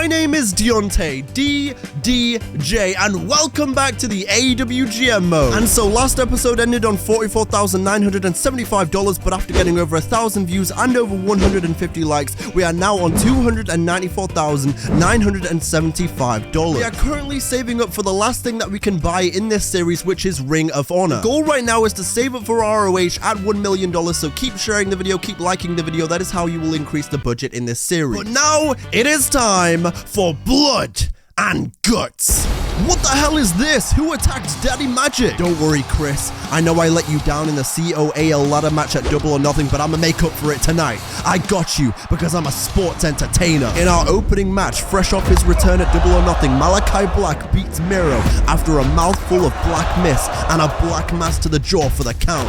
my name is Deonte, DDJ, and welcome back to the AEW GM mode. And so last episode ended on $44,975, but after getting over 1,000 views and over 150 likes, we are now on $294,975. We are currently saving up for the last thing that we can buy in this series, which is Ring of Honor. The goal right now is to save up for ROH at $1 million, so keep sharing the video, keep liking the video. That is how you will increase the budget in this series. But now it is time for blood and guts. What the hell is this? Who attacked Daddy Magic? Don't worry, Chris. I know I let you down in the COAL ladder match at Double or Nothing, but I'ma make up for it tonight. I got you because I'm a sports entertainer. In our opening match, fresh off his return at Double or Nothing, Malachi Black beats Miro after a mouthful of black mist and a black mass to the jaw for the count.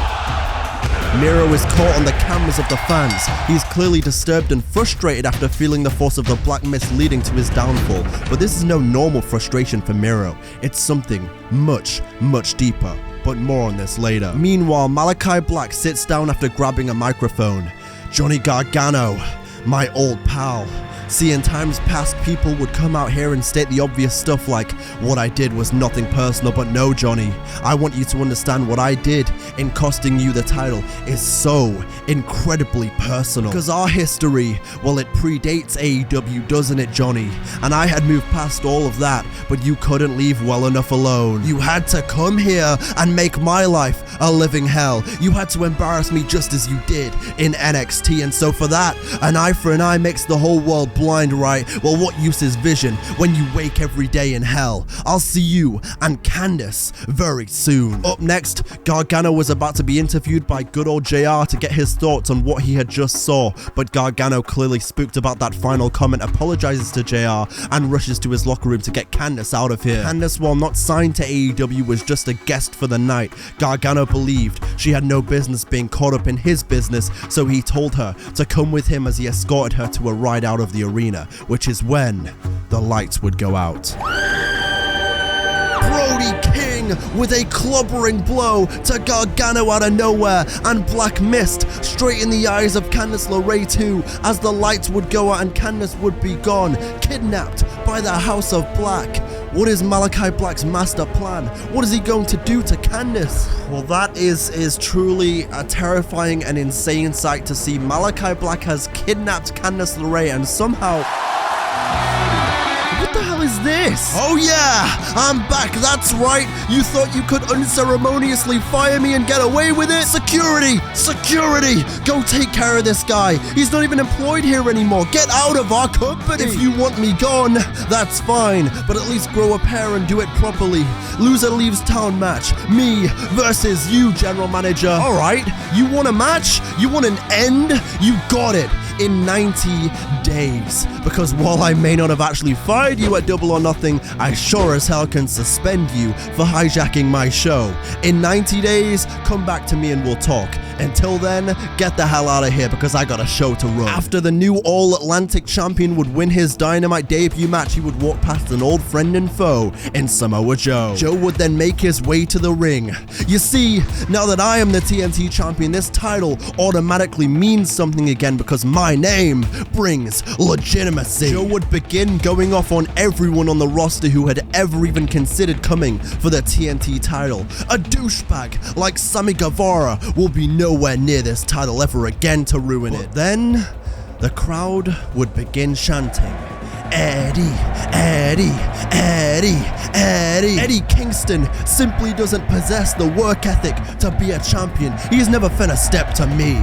Miro is caught on the cameras of the fans. He's clearly disturbed and frustrated after feeling the force of the black mist leading to his downfall. But this is no normal frustration for Miro. It's something much, much deeper. But more on this later. Meanwhile, Malachi Black sits down after grabbing a microphone. Johnny Gargano, my old pal. See, in times past, people would come out here and state the obvious stuff like, what I did was nothing personal, but no, Johnny. I want you to understand what I did in costing you the title is so incredibly personal. Because our history, well, it predates AEW, doesn't it, Johnny? And I had moved past all of that, but you couldn't leave well enough alone. You had to come here and make my life a living hell. You had to embarrass me just as you did in NXT, and so for that, an eye for an eye makes the whole world blind, right? Well, what use is vision when you wake every day in hell? I'll see you and Candice very soon. Up next, Gargano was about to be interviewed by good old JR to get his thoughts on what he had just saw, but Gargano, clearly spooked about that final comment, apologizes to JR and rushes to his locker room to get Candice out of here. Candice, while not signed to AEW, was just a guest for the night. Gargano believed she had no business being caught up in his business, so he told her to come with him as he escorted her to a ride out of the arena, which is when the lights would go out. Brody King with a clobbering blow to Gargano out of nowhere, and black mist straight in the eyes of Candice LeRae too, as the lights would go out and Candice would be gone, kidnapped by the House of Black. What is Malachi Black's master plan? What is he going to do to Candice? Well, that is truly a terrifying and insane sight to see. Malachi Black has kidnapped Candice LeRae and somehow... What the hell is this? Oh yeah, I'm back, that's right. You thought you could unceremoniously fire me and get away with it? Security! Security! Go take care of this guy. He's not even employed here anymore. Get out of our company. If you want me gone, that's fine, but at least grow a pair and do it properly. Loser leaves town match. Me versus you, general manager. All right, you want a match? You want an end? You got it. In 90 days. Because while I may not have actually fired you at Double or Nothing, I sure as hell can suspend you for hijacking my show. In 90 days, come back to me and we'll talk. Until then, get the hell out of here because I got a show to run. After the new All-Atlantic champion would win his Dynamite debut match, he would walk past an old friend and foe in Samoa Joe. Joe would then make his way to the ring. You see, now that I am the TNT champion, this title automatically means something again because my name brings legitimacy. Joe would begin going off on everyone on the roster who had ever even considered coming for the TNT title. A douchebag like Sammy Guevara will be nowhere near this title ever again to ruin it. Then, the crowd would begin chanting, Eddie, Eddie, Eddie, Eddie. Eddie Kingston simply doesn't possess the work ethic to be a champion. He's never finna step to me.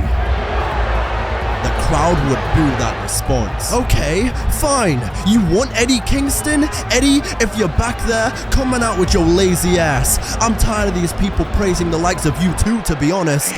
The crowd would boo that response. Okay, fine. You want Eddie Kingston? Eddie, if you're back there, coming out with your lazy ass. I'm tired of these people praising the likes of you too, to be honest.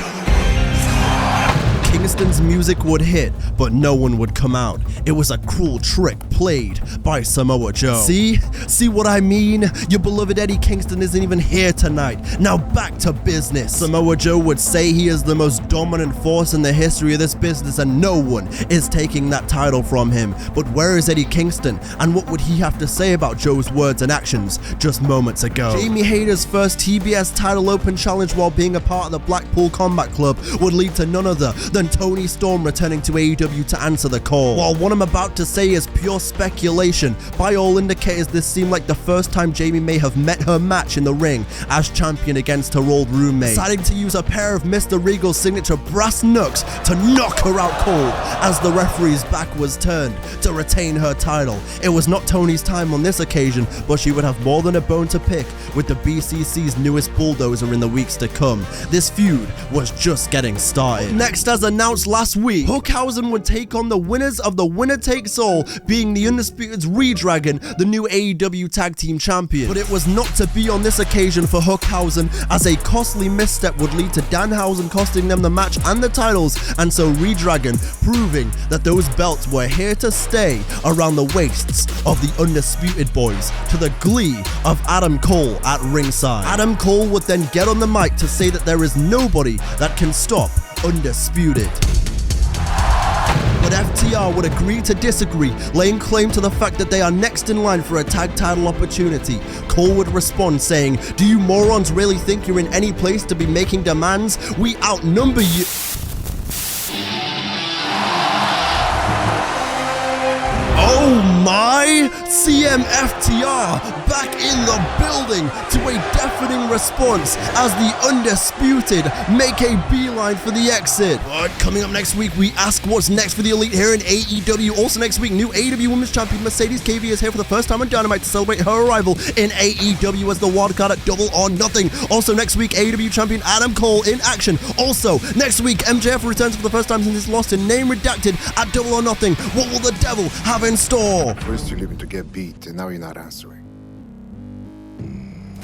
Kingston's music would hit, but no one would come out. It was a cruel trick played by Samoa Joe. See what I mean? Your beloved Eddie Kingston isn't even here tonight. Now back to business. Samoa Joe would say he is the most dominant force in the history of this business and no one is taking that title from him. But where is Eddie Kingston? And what would he have to say about Joe's words and actions just moments ago? Jamie Hayter's first TBS title open challenge while being a part of the Blackpool Combat Club would lead to none other than and Toni Storm returning to AEW to answer the call. While what I'm about to say is pure speculation, by all indicators this seemed like the first time Jamie may have met her match in the ring as champion against her old roommate, deciding to use a pair of Mr. Regal's signature brass knucks to knock her out cold as the referee's back was turned to retain her title. It was not Toni's time on this occasion, but she would have more than a bone to pick with the BCC's newest bulldozer in the weeks to come. This feud was just getting started. Next, as announced last week, Hookhausen would take on the winners of the winner takes all, being the Undisputed's Redragon, the new AEW Tag Team Champion. But it was not to be on this occasion for Hookhausen, as a costly misstep would lead to Danhausen costing them the match and the titles, and so Redragon proving that those belts were here to stay around the waists of the Undisputed Boys, to the glee of Adam Cole at ringside. Adam Cole would then get on the mic to say that there is nobody that can stop Undisputed. But FTR would agree to disagree, laying claim to the fact that they are next in line for a tag title opportunity. Cole would respond saying, "Do you morons really think you're in any place to be making demands? We outnumber you." Oh my! CMFTR back in the building to a deafening response as the Undisputed make a beeline for the exit. But coming up next week, we ask what's next for the Elite here in AEW. Also next week, new AEW Women's Champion Mercedes KV is here for the first time on Dynamite to celebrate her arrival in AEW as the wildcard at Double or Nothing. Also next week, AEW Champion Adam Cole in action. Also next week, MJF returns for the first time since his loss to Name Redacted at Double or Nothing. What will the devil have in store? First you're leaving to get beat, and now you're not answering.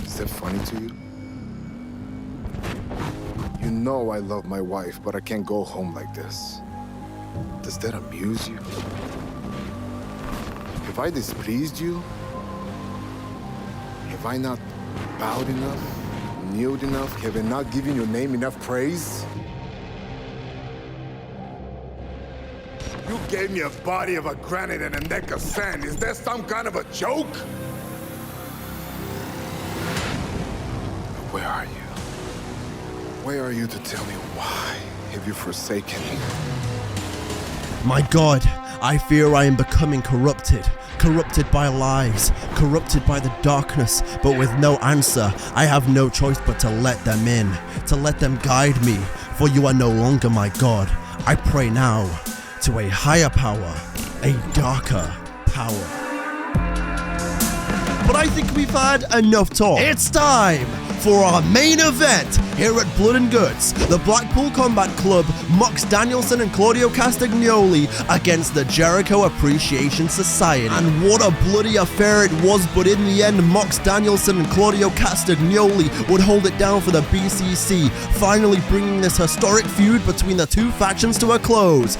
Is that funny to you? You know I love my wife, but I can't go home like this. Does that amuse you? Have I displeased you? Have I not bowed enough, kneeled enough? Have I not given your name enough praise? You gave me a body of a granite and a neck of sand. Is that some kind of a joke? Where are you? Where are you to tell me why have you forsaken me? My God, I fear I am becoming corrupted. Corrupted by lies, corrupted by the darkness, but with no answer. I have no choice but to let them in, to let them guide me, for you are no longer my God. I pray now to a higher power, a darker power. But I think we've had enough talk. It's time for our main event here at Blood and Guts. The Blackpool Combat Club mocks Danielson and Claudio Castagnoli against the Jericho Appreciation Society. And what a bloody affair it was, but in the end, Mox Danielson and Claudio Castagnoli would hold it down for the BCC, finally bringing this historic feud between the two factions to a close.